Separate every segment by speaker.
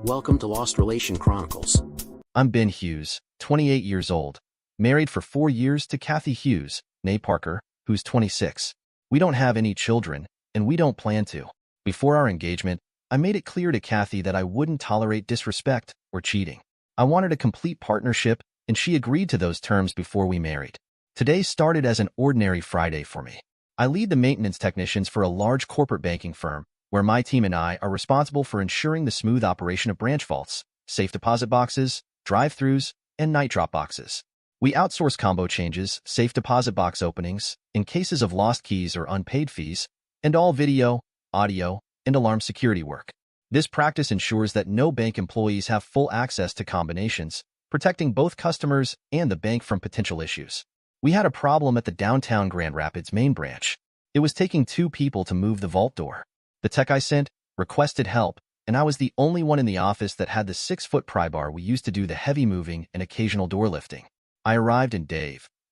Speaker 1: Welcome to Lost Relation Chronicles.
Speaker 2: I'm Ben Hughes, 28 years old, married for 4 years to Kathy Hughes, née Parker, who's 26. We don't have any children, and we don't plan to. Before our engagement, I made it clear to Kathy that I wouldn't tolerate disrespect or cheating. I wanted a complete partnership, and she agreed to those terms before we married. Today started as an ordinary Friday for me. I lead the maintenance technicians for a large corporate banking firm, where my team and I are responsible for ensuring the smooth operation of branch vaults, safe deposit boxes, drive-thrus, and night drop boxes. We outsource combo changes, safe deposit box openings, in cases of lost keys or unpaid fees, and all video, audio, and alarm security work. This practice ensures that no bank employees have full access to combinations, protecting both customers and the bank from potential issues. We had a problem at the downtown Grand Rapids main branch. It was taking 2 people to move the vault door. The tech I sent requested help, and I was the only one in the office that had the 6-foot pry bar we used to do the heavy moving and occasional door lifting. I arrived and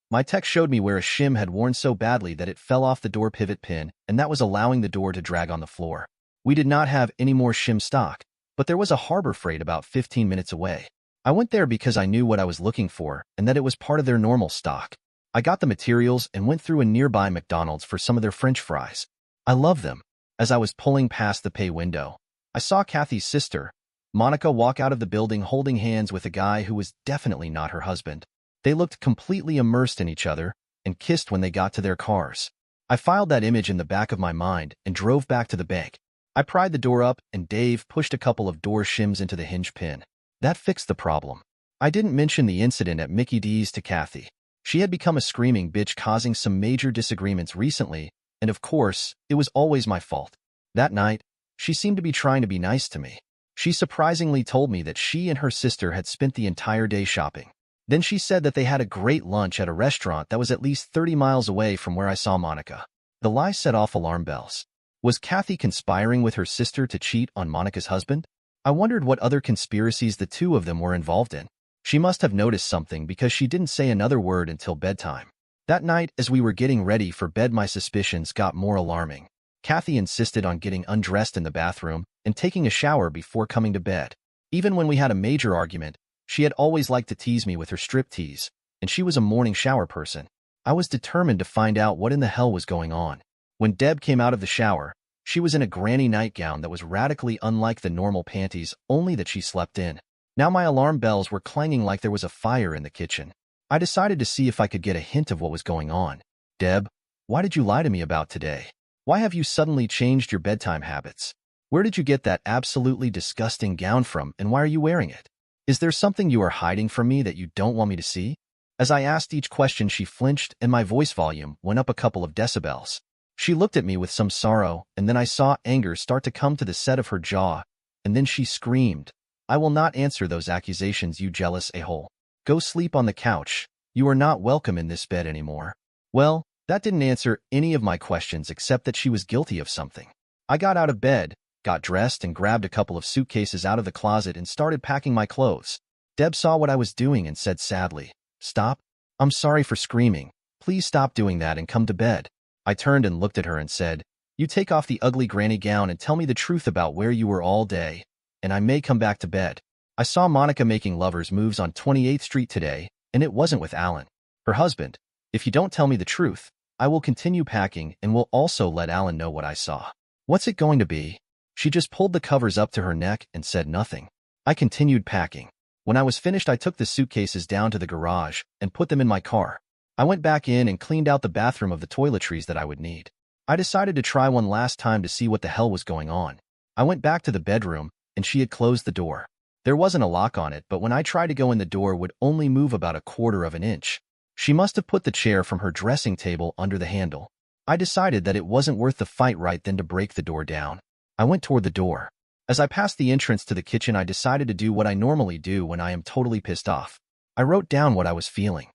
Speaker 2: my tech showed me where a shim had worn so badly that it fell off the door pivot pin, and that was allowing the door to drag on the floor. We did not have any more shim stock, but there was a Harbor Freight about 15 minutes away. I went there because I knew what I was looking for and that it was part of their normal stock. I got the materials and went through a nearby McDonald's for some of their French fries. I love them. As I was pulling past the pay window, I saw Kathy's sister, Monica, walk out of the building holding hands with a guy who was definitely not her husband. They looked completely immersed in each other and kissed when they got to their cars. I filed that image in the back of my mind and drove back to the bank. I pried the door up and Dave pushed a couple of door shims into the hinge pin. That fixed the problem. I didn't mention the incident at Mickey D's to Kathy. She had become a screaming bitch, causing some major disagreements recently, and of course, it was always my fault. That night, she seemed to be trying to be nice to me. She surprisingly told me that she and her sister had spent the entire day shopping. Then she said that they had a great lunch at a restaurant that was at least 30 miles away from where I saw Monica. The lie set off alarm bells. Was Kathy conspiring with her sister to cheat on Monica's husband? I wondered what other conspiracies the two of them were involved in. She must have noticed something because she didn't say another word until bedtime. That night, as we were getting ready for bed, my suspicions got more alarming. Kathy insisted on getting undressed in the bathroom and taking a shower before coming to bed. Even when we had a major argument, she had always liked to tease me with her striptease, and she was a morning shower person. I was determined to find out what in the hell was going on. When Deb came out of the shower, she was in a granny nightgown that was radically unlike the normal panties, only that she slept in. Now my alarm bells were clanging like there was a fire in the kitchen. I decided to see if I could get a hint of what was going on. Deb, why did you lie to me about today? Why have you suddenly changed your bedtime habits? Where did you get that absolutely disgusting gown from, and why are you wearing it? Is there something you are hiding from me that you don't want me to see? As I asked each question, she flinched and my voice volume went up a couple of decibels. She looked at me with some sorrow, and then I saw anger start to come to the set of her jaw, and then she screamed, "I will not answer those accusations, you jealous a-hole. Go sleep on the couch. You are not welcome in this bed anymore." Well, that didn't answer any of my questions except that she was guilty of something. I got out of bed, got dressed, and grabbed a couple of suitcases out of the closet and started packing my clothes. Deb saw what I was doing and said sadly, "Stop. I'm sorry for screaming. Please stop doing that and come to bed." I turned and looked at her and said, "You take off the ugly granny gown and tell me the truth about where you were all day, and I may come back to bed." I saw Monica making lovers moves on 28th Street today, and it wasn't with Alan, her husband. If you don't tell me the truth, I will continue packing and will also let Alan know what I saw. What's it going to be? She just pulled the covers up to her neck and said nothing. I continued packing. When I was finished, I took the suitcases down to the garage and put them in my car. I went back in and cleaned out the bathroom of the toiletries that I would need. I decided to try one last time to see what the hell was going on. I went back to the bedroom, and she had closed the door. There wasn't a lock on it, but when I tried to go in, the door would only move about 1/4 of an inch. She must have put the chair from her dressing table under the handle. I decided that it wasn't worth the fight right then to break the door down. I went toward the door. As I passed the entrance to the kitchen, I decided to do what I normally do when I am totally pissed off. I wrote down what I was feeling.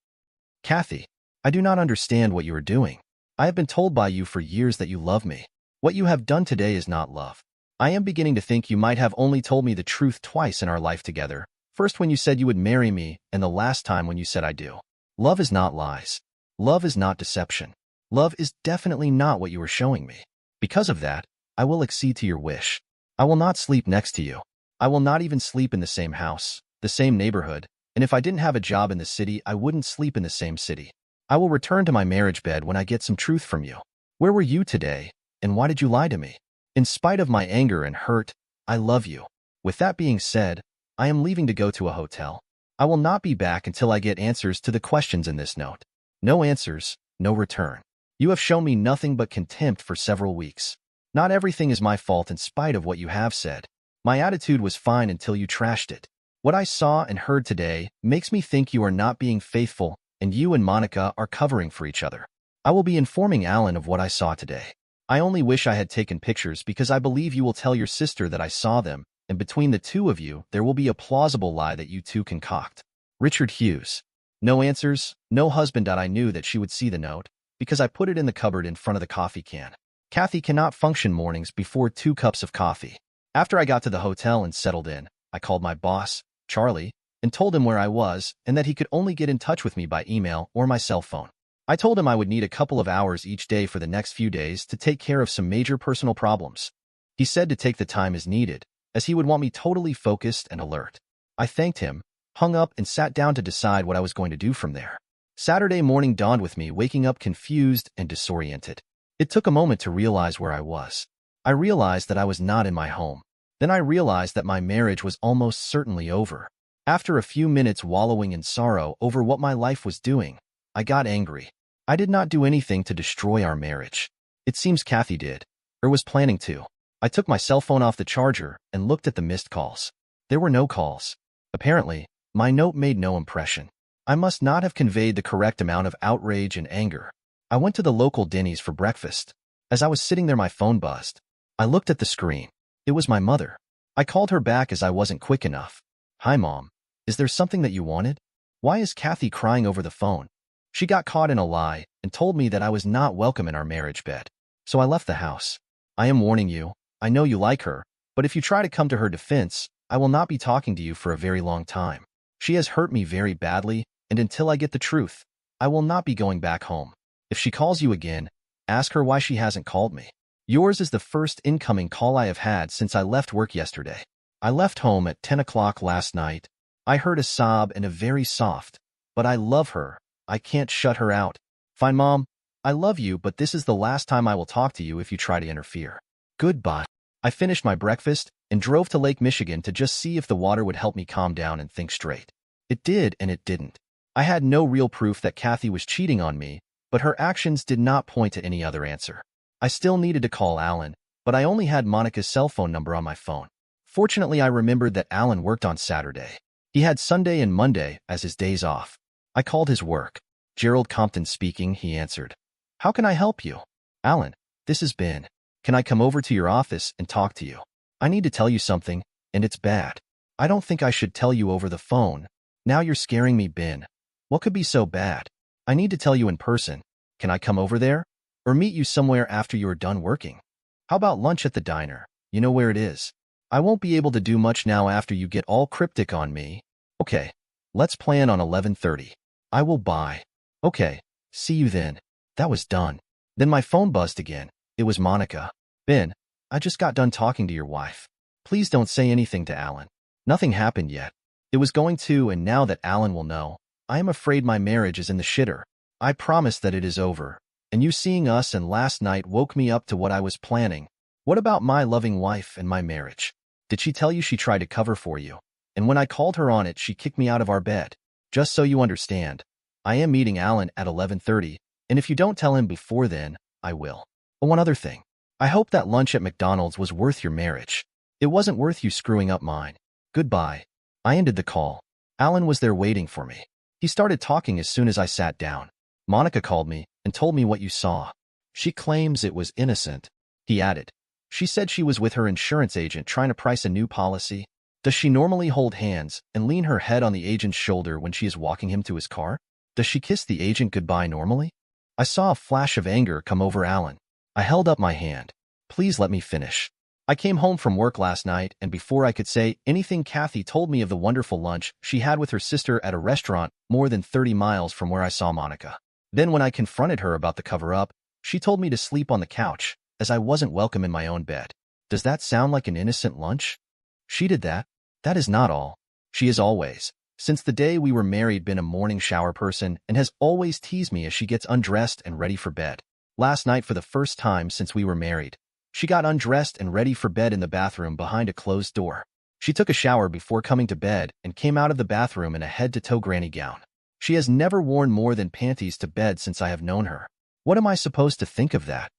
Speaker 2: "Kathy, I do not understand what you are doing. I have been told by you for years that you love me. What you have done today is not love. I am beginning to think you might have only told me the truth twice in our life together. First when you said you would marry me, and the last time when you said I do. Love is not lies. Love is not deception. Love is definitely not what you are showing me. Because of that, I will accede to your wish. I will not sleep next to you. I will not even sleep in the same house, the same neighborhood, and if I didn't have a job in the city, I wouldn't sleep in the same city. I will return to my marriage bed when I get some truth from you. Where were you today, and why did you lie to me? In spite of my anger and hurt, I love you. With that being said, I am leaving to go to a hotel. I will not be back until I get answers to the questions in this note. No answers, no return. You have shown me nothing but contempt for several weeks. Not everything is my fault in spite of what you have said. My attitude was fine until you trashed it. What I saw and heard today makes me think you are not being faithful and you and Monica are covering for each other. I will be informing Alan of what I saw today. I only wish I had taken pictures because I believe you will tell your sister that I saw them, and between the two of you, there will be a plausible lie that you two concoct. Richard Hughes. No answers, no husband. I knew that she would see the note because I put it in the cupboard in front of the coffee can. Kathy cannot function mornings before 2 cups of coffee. After I got to the hotel and settled in, I called my boss, Charlie, and told him where I was and that he could only get in touch with me by email or my cell phone. I told him I would need a couple of hours each day for the next few days to take care of some major personal problems. He said to take the time as needed, as he would want me totally focused and alert. I thanked him, hung up, and sat down to decide what I was going to do from there. Saturday morning dawned with me waking up confused and disoriented. It took a moment to realize where I was. I realized that I was not in my home. Then I realized that my marriage was almost certainly over. After a few minutes wallowing in sorrow over what my life was doing, I got angry. I did not do anything to destroy our marriage. It seems Kathy did, or was planning to. I took my cell phone off the charger and looked at the missed calls. There were no calls. Apparently, my note made no impression. I must not have conveyed the correct amount of outrage and anger. I went to the local Denny's for breakfast. As I was sitting there, my phone buzzed. I looked at the screen. It was my mother. I called her back as I wasn't quick enough. Hi, Mom. Is there something that you wanted? Why is Kathy crying over the phone? She got caught in a lie and told me that I was not welcome in our marriage bed. So I left the house. I am warning you. I know you like her, but if you try to come to her defense, I will not be talking to you for a very long time. She has hurt me very badly, and until I get the truth, I will not be going back home. If she calls you again, ask her why she hasn't called me. Yours is the first incoming call I have had since I left work yesterday. I left home at 10 o'clock last night. I heard a sob and a very soft, but I love her. I can't shut her out. Fine, Mom. I love you, but this is the last time I will talk to you if you try to interfere. Goodbye. I finished my breakfast and drove to Lake Michigan to just see if the water would help me calm down and think straight. It did, and it didn't. I had no real proof that Kathy was cheating on me, but her actions did not point to any other answer. I still needed to call Alan, but I only had Monica's cell phone number on my phone. Fortunately, I remembered that Alan worked on Saturday. He had Sunday and Monday as his days off. I called his work. Gerald Compton speaking, he answered. How can I help you? Alan, this is Ben. Can I come over to your office and talk to you? I need to tell you something, and it's bad. I don't think I should tell you over the phone. Now you're scaring me, Ben. What could be so bad? I need to tell you in person. Can I come over there? Or meet you somewhere after you are done working? How about lunch at the diner? You know where it is. I won't be able to do much now after you get all cryptic on me. Okay, let's plan on 11:30. I will buy. Okay, see you then. That was done. Then my phone buzzed again. It was Monica. Ben, I just got done talking to your wife. Please don't say anything to Alan. Nothing happened yet. It was going to, and now that Alan will know, I am afraid my marriage is in the shitter. I promise that it is over. And you seeing us and last night woke me up to what I was planning. What about my loving wife and my marriage? Did she tell you she tried to cover for you? And when I called her on it, she kicked me out of our bed. Just so you understand, I am meeting Alan at 11:30, and if you don't tell him before then, I will. But one other thing. I hope that lunch at McDonald's was worth your marriage. It wasn't worth you screwing up mine. Goodbye. I ended the call. Alan was there waiting for me. He started talking as soon as I sat down. Monica called me and told me what you saw. She claims it was innocent. He added. She said she was with her insurance agent trying to price a new policy. Does she normally hold hands and lean her head on the agent's shoulder when she is walking him to his car? Does she kiss the agent goodbye normally? I saw a flash of anger come over Alan. I held up my hand. Please let me finish. I came home from work last night, and before I could say anything, Kathy told me of the wonderful lunch she had with her sister at a restaurant more than 30 miles from where I saw Monica. Then when I confronted her about the cover-up, she told me to sleep on the couch, as I wasn't welcome in my own bed. Does that sound like an innocent lunch? She did that? That is not all. She has always, since the day we were married, been a morning shower person and has always teased me as she gets undressed and ready for bed. Last night, for the first time since we were married, she got undressed and ready for bed in the bathroom behind a closed door. She took a shower before coming to bed and came out of the bathroom in a head-to-toe granny gown. She has never worn more than panties to bed since I have known her. What am I supposed to think of that?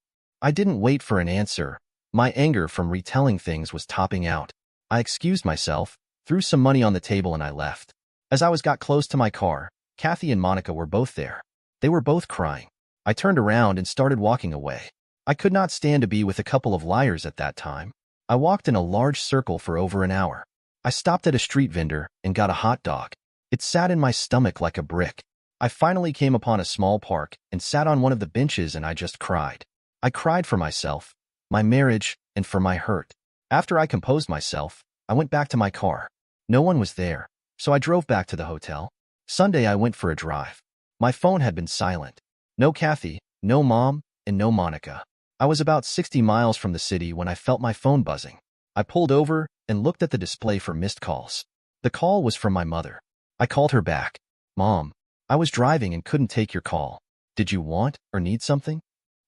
Speaker 2: I didn't wait for an answer. My anger from retelling things was topping out. I excused myself, threw some money on the table, and I left. As I got close to my car, Kathy and Monica were both there. They were both crying. I turned around and started walking away. I could not stand to be with a couple of liars at that time. I walked in a large circle for over an hour. I stopped at a street vendor and got a hot dog. It sat in my stomach like a brick. I finally came upon a small park and sat on one of the benches, and I just cried. I cried for myself, my marriage, and for my hurt. After I composed myself, I went back to my car. No one was there, so I drove back to the hotel. Sunday I went for a drive. My phone had been silent. No Kathy, no Mom, and no Monica. I was about 60 miles from the city when I felt my phone buzzing. I pulled over and looked at the display for missed calls. The call was from my mother. I called her back. Mom, I was driving and couldn't take your call. Did you want or need something?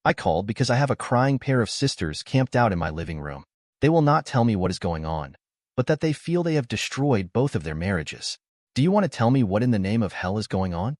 Speaker 2: I called because I have a crying pair of sisters camped out in my living room. They will not tell me what is going on, but that they feel they have destroyed both of their marriages. Do you want to tell me what in the name of hell is going on?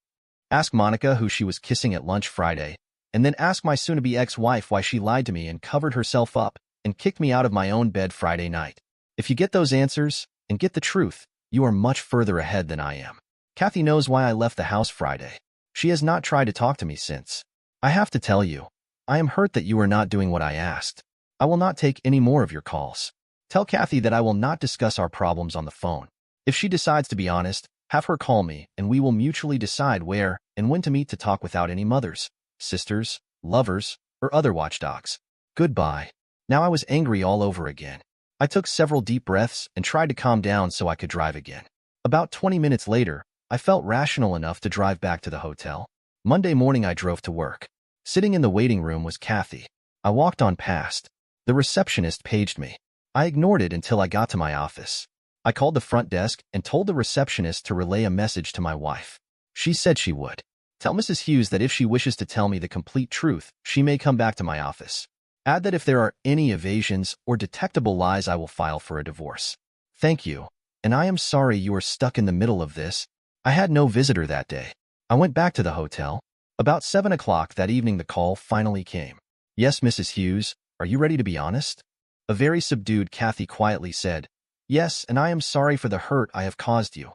Speaker 2: Ask Monica who she was kissing at lunch Friday, and then ask my soon-to-be ex-wife why she lied to me and covered herself up and kicked me out of my own bed Friday night. If you get those answers and get the truth, you are much further ahead than I am. Kathy knows why I left the house Friday. She has not tried to talk to me since. I have to tell you, I am hurt that you are not doing what I asked. I will not take any more of your calls. Tell Kathy that I will not discuss our problems on the phone. If she decides to be honest, have her call me and we will mutually decide where and when to meet to talk without any mothers, sisters, lovers, or other watchdogs. Goodbye. Now I was angry all over again. I took several deep breaths and tried to calm down so I could drive again. About 20 minutes later, I felt rational enough to drive back to the hotel. Monday morning I drove to work. Sitting in the waiting room was Kathy. I walked on past. The receptionist paged me. I ignored it until I got to my office. I called the front desk and told the receptionist to relay a message to my wife. She said she would. Tell Mrs. Hughes that if she wishes to tell me the complete truth, she may come back to my office. Add that if there are any evasions or detectable lies, I will file for a divorce. Thank you. And I am sorry you are stuck in the middle of this. I had no visitor that day. I went back to the hotel. About 7 o'clock that evening, the call finally came. Yes, Mrs. Hughes, are you ready to be honest? A very subdued Kathy quietly said, Yes, and I am sorry for the hurt I have caused you.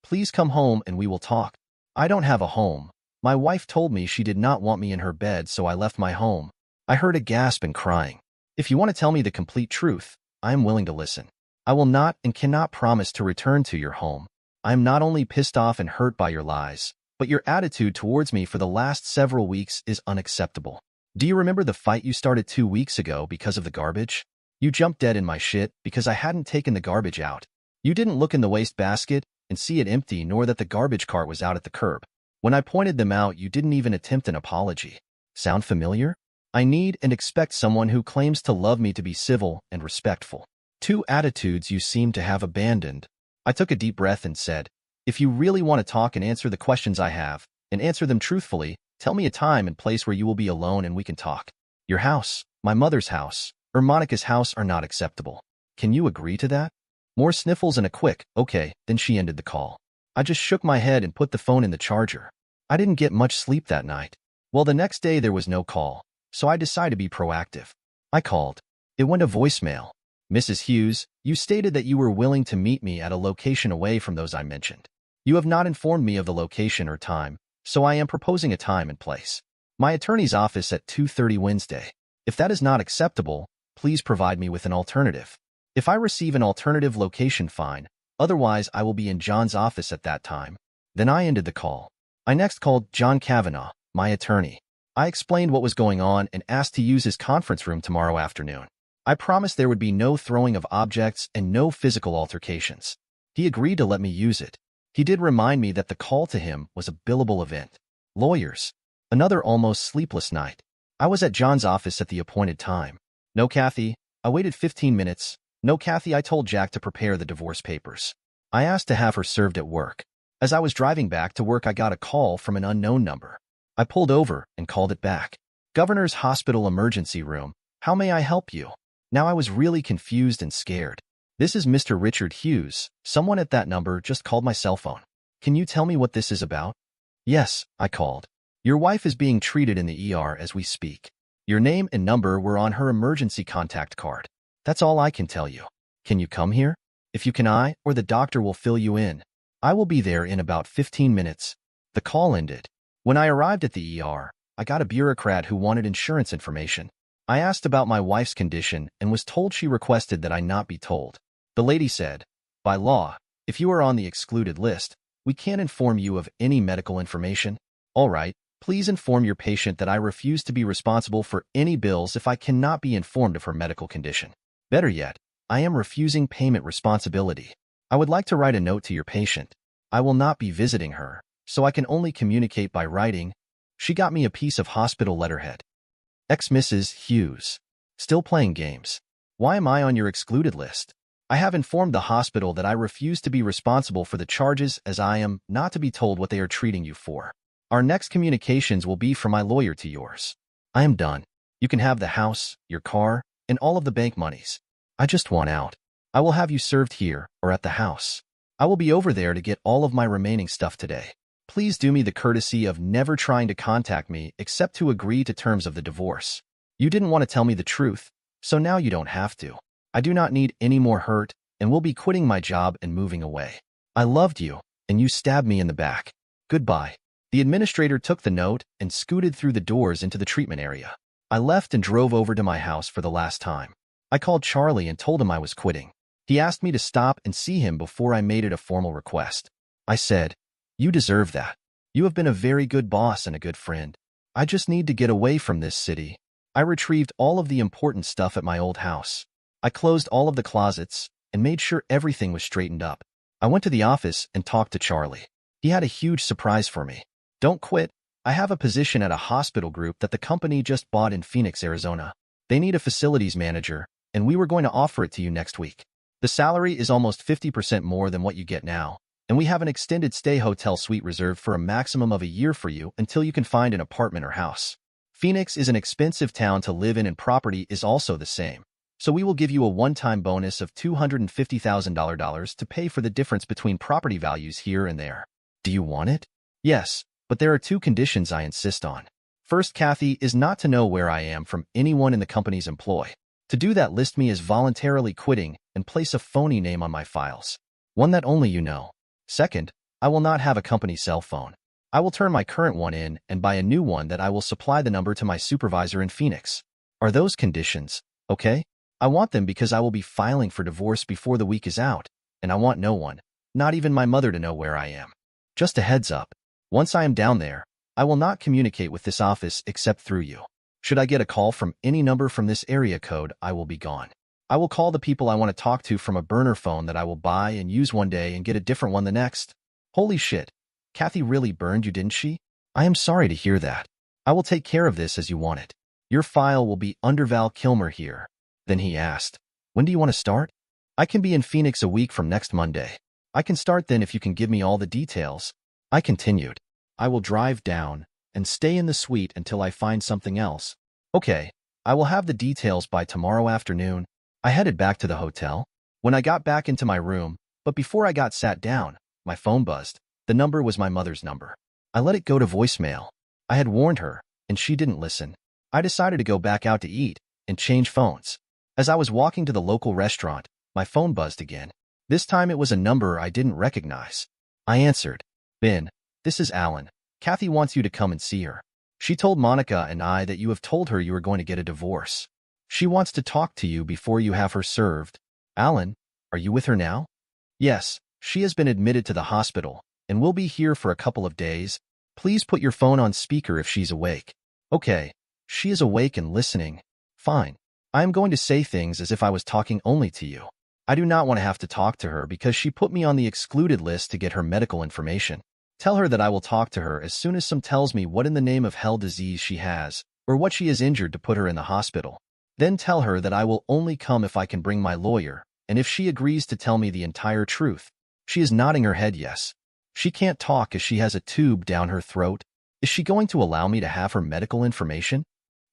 Speaker 2: Please come home and we will talk. I don't have a home. My wife told me she did not want me in her bed, so I left my home. I heard a gasp and crying. If you want to tell me the complete truth, I am willing to listen. I will not and cannot promise to return to your home. I am not only pissed off and hurt by your lies, but your attitude towards me for the last several weeks is unacceptable. Do you remember the fight you started 2 weeks ago because of the garbage? You jumped dead in my shit because I hadn't taken the garbage out. You didn't look in the waste basket and see it empty, nor that the garbage cart was out at the curb. When I pointed them out, you didn't even attempt an apology. Sound familiar? I need and expect someone who claims to love me to be civil and respectful. 2 attitudes you seem to have abandoned. I took a deep breath and said, If you really want to talk and answer the questions I have, and answer them truthfully, tell me a time and place where you will be alone and we can talk. Your house, my mother's house, or Monica's house are not acceptable. Can you agree to that? More sniffles and a quick, okay, then she ended the call. I just shook my head and put the phone in the charger. I didn't get much sleep that night. Well, the next day there was no call, so I decided to be proactive. I called. It went to voicemail. Mrs. Hughes, you stated that you were willing to meet me at a location away from those I mentioned. You have not informed me of the location or time, so I am proposing a time and place. My attorney's office at 2:30 Wednesday. If that is not acceptable, please provide me with an alternative. If I receive an alternative location, fine. Otherwise, I will be in John's office at that time. Then I ended the call. I next called John Kavanaugh, my attorney. I explained what was going on and asked to use his conference room tomorrow afternoon. I promised there would be no throwing of objects and no physical altercations. He agreed to let me use it. He did remind me that the call to him was a billable event. Lawyers. Another almost sleepless night. I was at John's office at the appointed time. No Kathy. I waited 15 minutes. No, Kathy, I told Jack to prepare the divorce papers. I asked to have her served at work. As I was driving back to work, I got a call from an unknown number. I pulled over and called it back. Governor's Hospital Emergency Room. How may I help you? Now I was really confused and scared. This is Mr. Richard Hughes. Someone at that number just called my cell phone. Can you tell me what this is about? Yes, I called. Your wife is being treated in the ER as we speak. Your name and number were on her emergency contact card. That's all I can tell you. Can you come here? If you can, I or the doctor will fill you in. I will be there in about 15 minutes. The call ended. When I arrived at the ER, I got a bureaucrat who wanted insurance information. I asked about my wife's condition and was told she requested that I not be told. The lady said, by law, if you are on the excluded list, we can't inform you of any medical information. All right, please inform your patient that I refuse to be responsible for any bills if I cannot be informed of her medical condition. Better yet, I am refusing payment responsibility. I would like to write a note to your patient. I will not be visiting her, so I can only communicate by writing. She got me a piece of hospital letterhead. Ex-Mrs. Hughes. Still playing games. Why am I on your excluded list? I have informed the hospital that I refuse to be responsible for the charges as I am not to be told what they are treating you for. Our next communications will be from my lawyer to yours. I am done. You can have the house, your car, and all of the bank monies. I just want out. I will have you served here or at the house. I will be over there to get all of my remaining stuff today. Please do me the courtesy of never trying to contact me except to agree to terms of the divorce. You didn't want to tell me the truth, so now you don't have to. I do not need any more hurt and will be quitting my job and moving away. I loved you, and you stabbed me in the back. Goodbye. The administrator took the note and scooted through the doors into the treatment area. I left and drove over to my house for the last time. I called Charlie and told him I was quitting. He asked me to stop and see him before I made it a formal request. I said, you deserve that. You have been a very good boss and a good friend. I just need to get away from this city. I retrieved all of the important stuff at my old house. I closed all of the closets and made sure everything was straightened up. I went to the office and talked to Charlie. He had a huge surprise for me. Don't quit. I have a position at a hospital group that the company just bought in Phoenix, Arizona. They need a facilities manager, and we were going to offer it to you next week. The salary is almost 50% more than what you get now, and we have an extended stay hotel suite reserved for a maximum of a year for you until you can find an apartment or house. Phoenix is an expensive town to live in and property is also the same. So we will give you a one-time bonus of $250,000 to pay for the difference between property values here and there. Do you want it? Yes, but there are two conditions I insist on. First, Kathy is not to know where I am from anyone in the company's employ. To do that, list me as voluntarily quitting and place a phony name on my files. One that only you know. Second, I will not have a company cell phone. I will turn my current one in and buy a new one that I will supply the number to my supervisor in Phoenix. Are those conditions okay? I want them because I will be filing for divorce before the week is out, and I want no one, not even my mother, to know where I am. Just a heads up. Once I am down there, I will not communicate with this office except through you. Should I get a call from any number from this area code, I will be gone. I will call the people I want to talk to from a burner phone that I will buy and use one day and get a different one the next. Holy shit. Kathy really burned you, didn't she? I am sorry to hear that. I will take care of this as you want it. Your file will be under Val Kilmer here. Then he asked, when do you want to start? I can be in Phoenix a week from next Monday. I can start then if you can give me all the details. I continued. I will drive down and stay in the suite until I find something else. Okay, I will have the details by tomorrow afternoon. I headed back to the hotel. When I got back into my room, but before I got sat down, my phone buzzed. The number was my mother's number. I let it go to voicemail. I had warned her, and she didn't listen. I decided to go back out to eat and change phones. As I was walking to the local restaurant, my phone buzzed again. This time it was a number I didn't recognize. I answered. Ben, this is Alan. Kathy wants you to come and see her. She told Monica and I that you have told her you are going to get a divorce. She wants to talk to you before you have her served. Alan, are you with her now? Yes, she has been admitted to the hospital and will be here for a couple of days. Please put your phone on speaker if she's awake. Okay, she is awake and listening. Fine. I am going to say things as if I was talking only to you. I do not want to have to talk to her because she put me on the excluded list to get her medical information. Tell her that I will talk to her as soon as some tells me what in the name of hell disease she has, or what she is injured to put her in the hospital. Then tell her that I will only come if I can bring my lawyer, and if she agrees to tell me the entire truth. She is nodding her head yes. She can't talk as she has a tube down her throat. Is she going to allow me to have her medical information?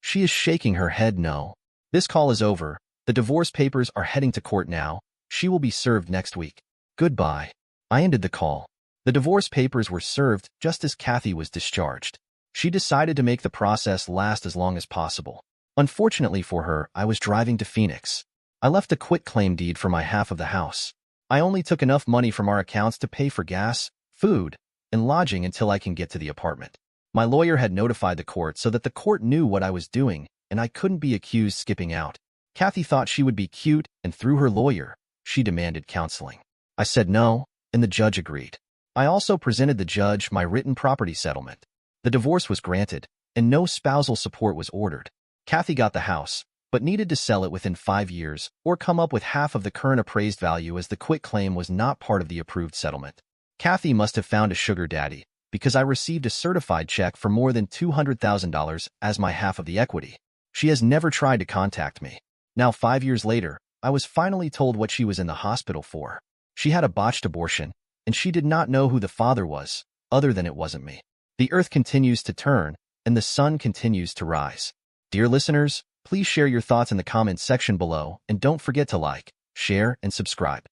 Speaker 2: She is shaking her head no. This call is over. The divorce papers are heading to court now. She will be served next week. Goodbye. I ended the call. The divorce papers were served just as Kathy was discharged. She decided to make the process last as long as possible. Unfortunately for her, I was driving to Phoenix. I left a quitclaim deed for my half of the house. I only took enough money from our accounts to pay for gas, food, and lodging until I can get to the apartment. My lawyer had notified the court so that the court knew what I was doing, and I couldn't be accused skipping out. Kathy thought she would be cute, and through her lawyer, she demanded counseling. I said no, and the judge agreed. I also presented the judge my written property settlement. The divorce was granted, and no spousal support was ordered. Kathy got the house, but needed to sell it within 5 years or come up with half of the current appraised value as the quitclaim was not part of the approved settlement. Kathy must have found a sugar daddy because I received a certified check for more than $200,000 as my half of the equity. She has never tried to contact me. Now 5 years later, I was finally told what she was in the hospital for. She had a botched abortion, and she did not know who the father was, other than it wasn't me. The earth continues to turn, and the sun continues to rise. Dear listeners, please share your thoughts in the comments section below, and don't forget to like, share, and subscribe.